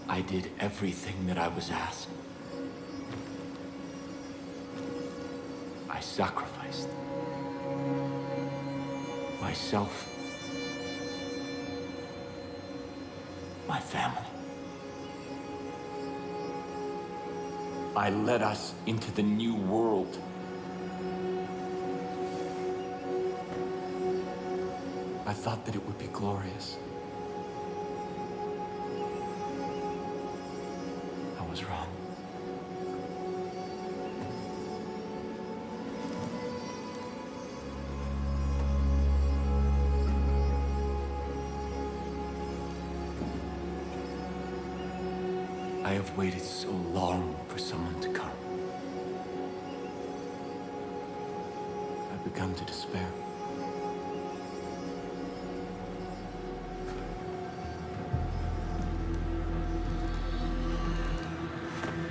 I did everything that I was asked. I sacrificed myself, my family. I led us into the new world. I thought that it would be glorious. I was wrong. I have waited so long for someone to come. I've begun to despair.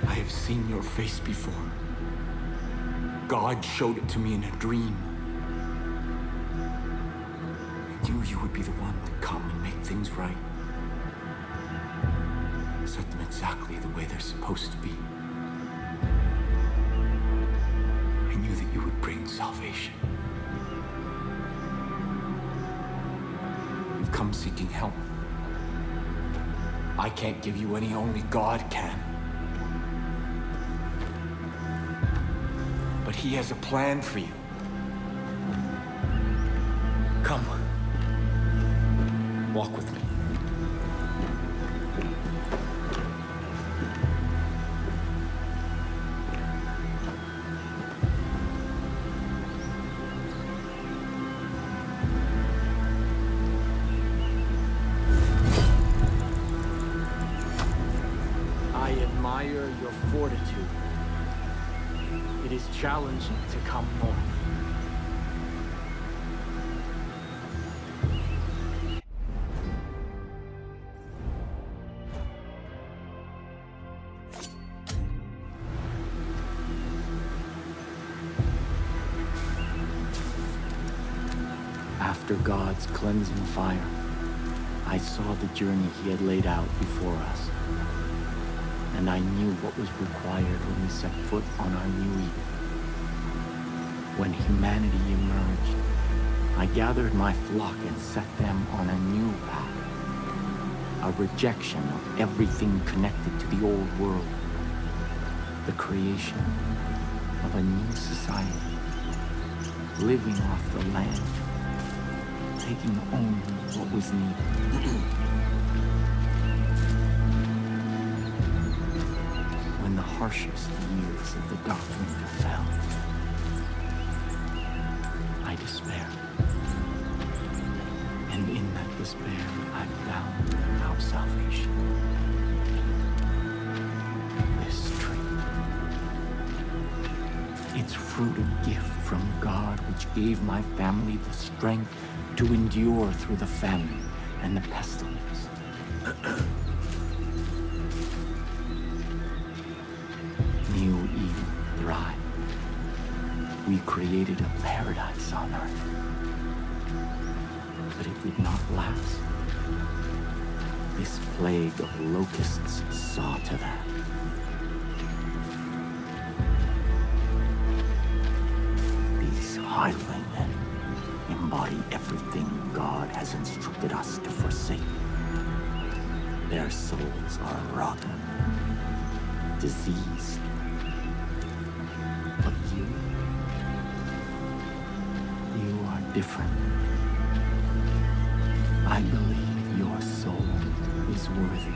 I have seen your face before. God showed it to me in a dream. I knew you would be the one to come and make things right. Set them exactly the way they're supposed to be. I knew that you would bring salvation. You've come seeking help. I can't give you any, only God can. But He has a plan for you. Come. Walk with me. I admire your fortitude. It is challenging to come north. After God's cleansing fire, I saw the journey He had laid out before us. And I knew what was required when we set foot on our new Eden. When humanity emerged, I gathered my flock and set them on a new path. A rejection of everything connected to the old world. The creation of a new society. Living off the land. Taking only what was needed. When the harshest years of the dark winter fell, I despaired. And in that despair, I found our salvation. This tree. Its fruit a gift from God, which gave my family the strength to endure through the famine and the pestilence. New Eden thrived. We created a paradise on earth. But it did not last. This plague of locusts saw to that. These highwaymen embody everything God has instructed us to forsake. Their souls are rotten, diseased. But you are different. I believe your soul is worthy.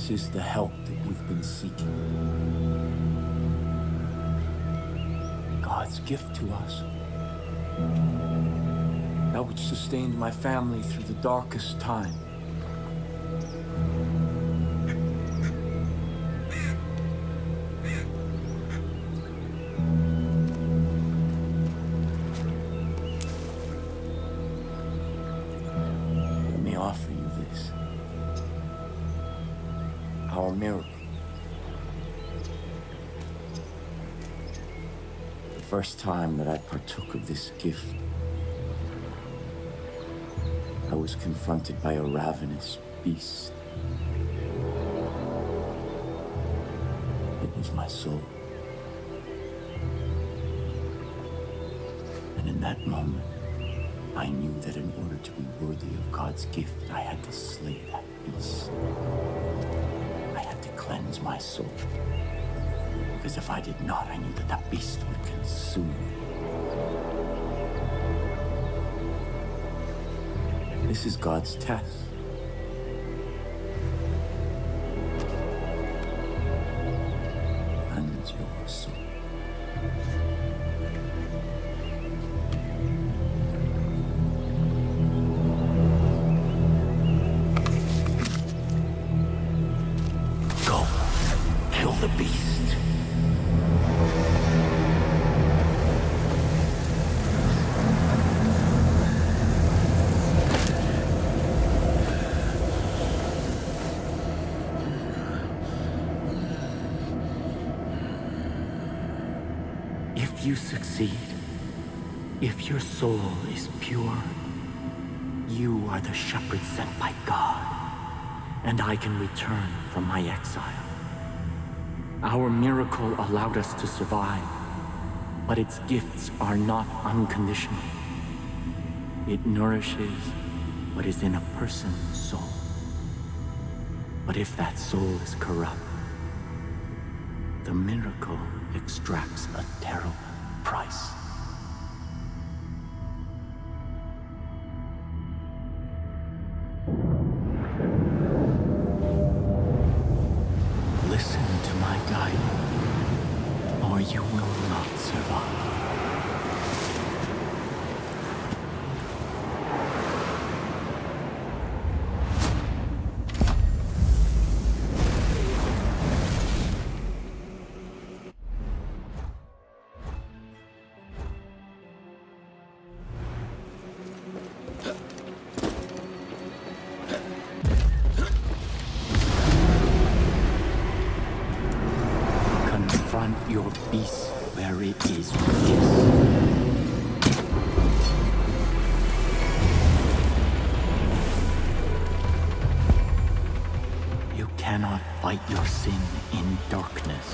This is the help that we've been seeking. God's gift to us. That which sustained my family through the darkest time. Let me offer you this. Our miracle. The first time that I partook of this gift, I was confronted by a ravenous beast. It was my soul. And in that moment, I knew that in order to be worthy of God's gift, I had to slay that beast. I had to cleanse my soul. Because if I did not, I knew that that beast would consume me. This is God's test. Cleanse your soul. Go. Kill the beast. If you succeed, if your soul is pure, you are the shepherd sent by God, and I can return from my exile. Our miracle allowed us to survive, but its gifts are not unconditional. It nourishes what is in a person's soul. But if that soul is corrupt, the miracle extracts a terrible price. Listen to my guidance, or you will not survive. Confront your beast where it is weakest. You cannot fight your sin in darkness.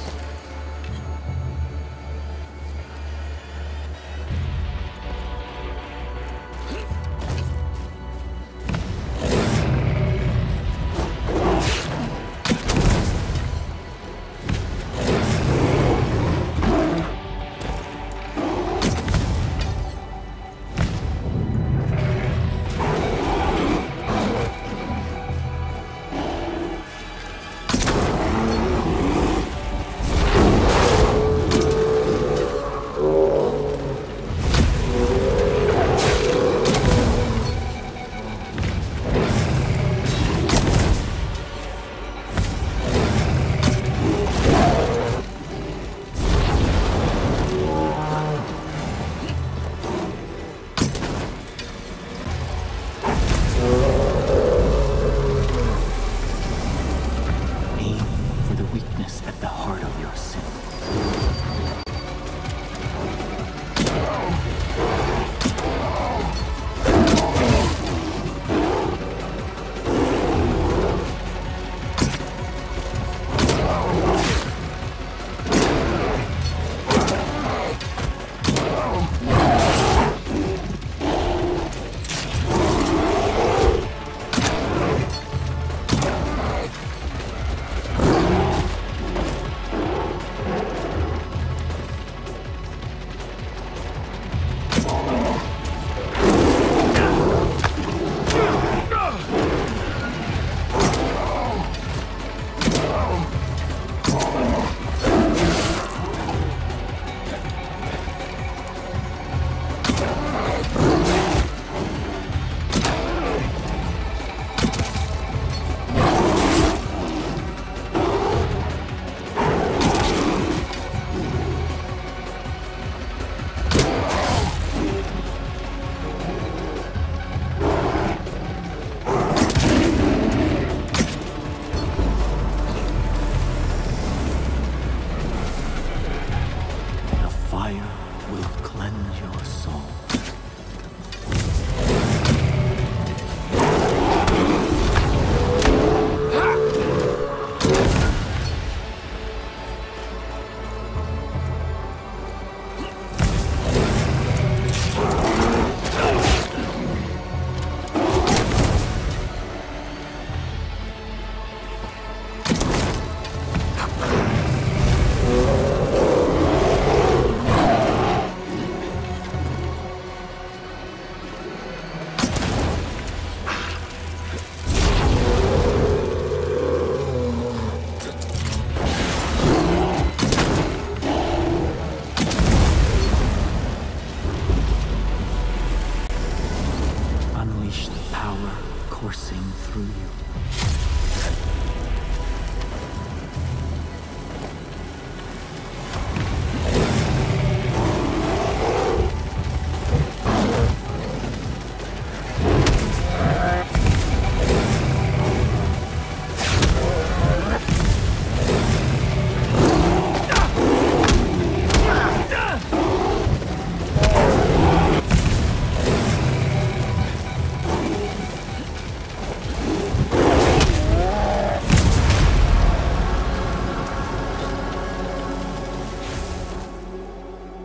through you.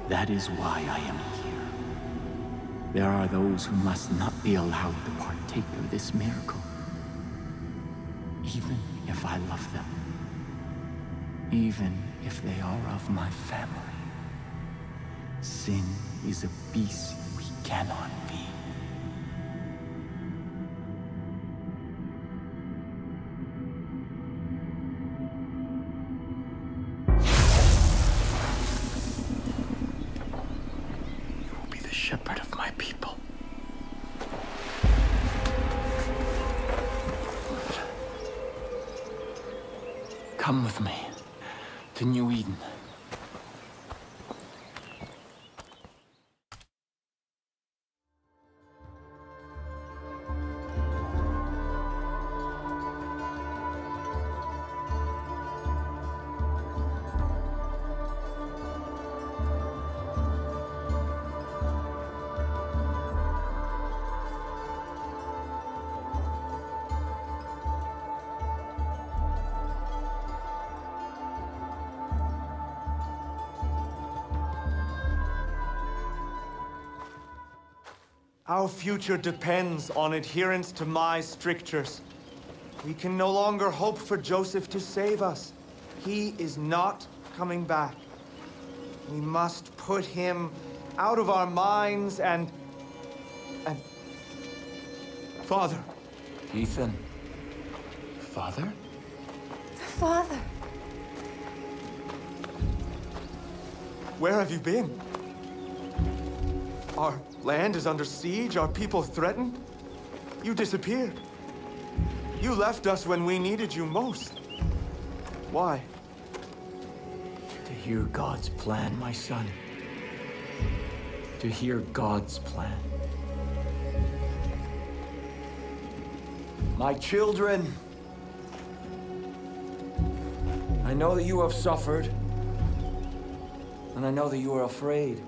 That is why I am here. There are those who must not be allowed to partake of this miracle. Even if I love them. Even if they are of my family. Sin is a beast we cannot be. Shepherd of my people. Come with me to New Eden. Our future depends on adherence to my strictures. We can no longer hope for Joseph to save us. He is not coming back. We must put him out of our minds and... Father. Ethan. Father? Father. Where have you been? Our land is under siege, our people threatened. You disappeared. You left us when we needed you most. Why? To hear God's plan, my son. To hear God's plan. My children, I know that you have suffered, and I know that you are afraid.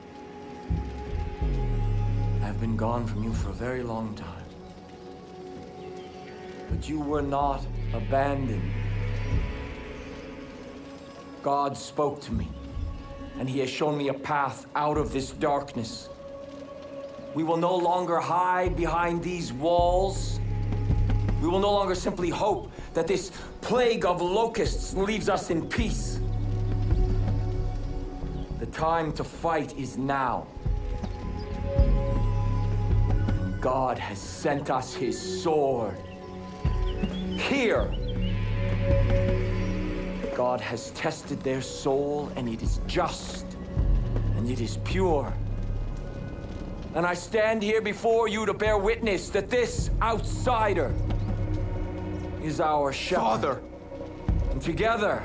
I have been gone from you for a very long time. But you were not abandoned. God spoke to me, and He has shown me a path out of this darkness. We will no longer hide behind these walls. We will no longer simply hope that this plague of locusts leaves us in peace. The time to fight is now. And God has sent us His sword. Here. God has tested their soul, and it is just, and it is pure. And I stand here before you to bear witness that this outsider is our shepherd. Father! And together,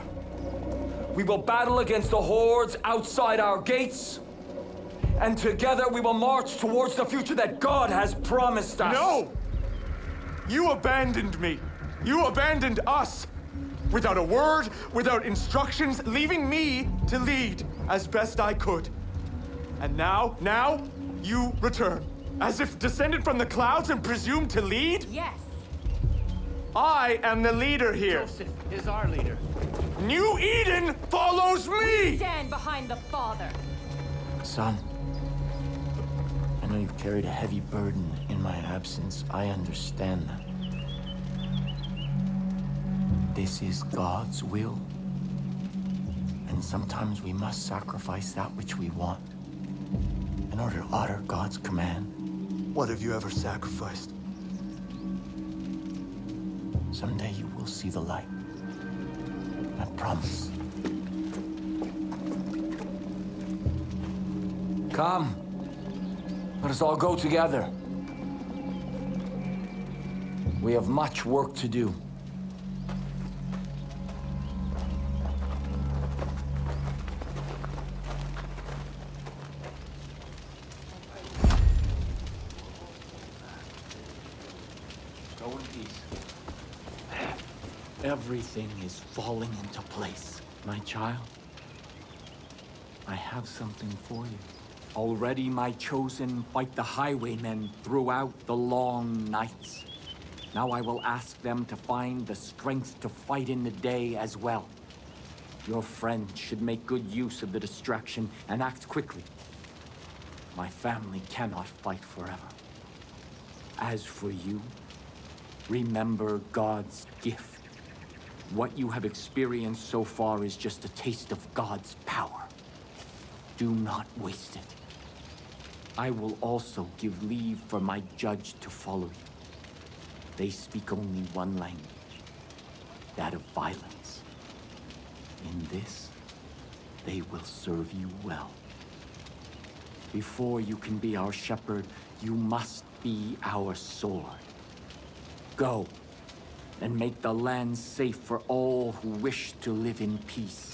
we will battle against the hordes outside our gates, and together we will march towards the future that God has promised us. No! You abandoned me. You abandoned us. Without a word, without instructions, leaving me to lead as best I could. And now, you return. As if descended from the clouds and presumed to lead? Yes. I am the leader here. Joseph is our leader. New Eden follows me! Stand behind the Father. Son, I know you've carried a heavy burden in my absence. I understand that. This is God's will. And sometimes we must sacrifice that which we want in order to honor God's command. What have you ever sacrificed? Someday you will see the light. I promise. Come. Let us all go together. We have much work to do. Go in peace. Everything is falling into place. My child, I have something for you. Already my chosen fight the highwaymen throughout the long nights. Now I will ask them to find the strength to fight in the day as well. Your friend should make good use of the distraction and act quickly. My family cannot fight forever. As for you, remember God's gift. What you have experienced so far is just a taste of God's power. Do not waste it. I will also give leave for my judge to follow you. They speak only one language, that of violence. In this, they will serve you well. Before you can be our shepherd, you must be our sword. Go, and make the land safe for all who wish to live in peace.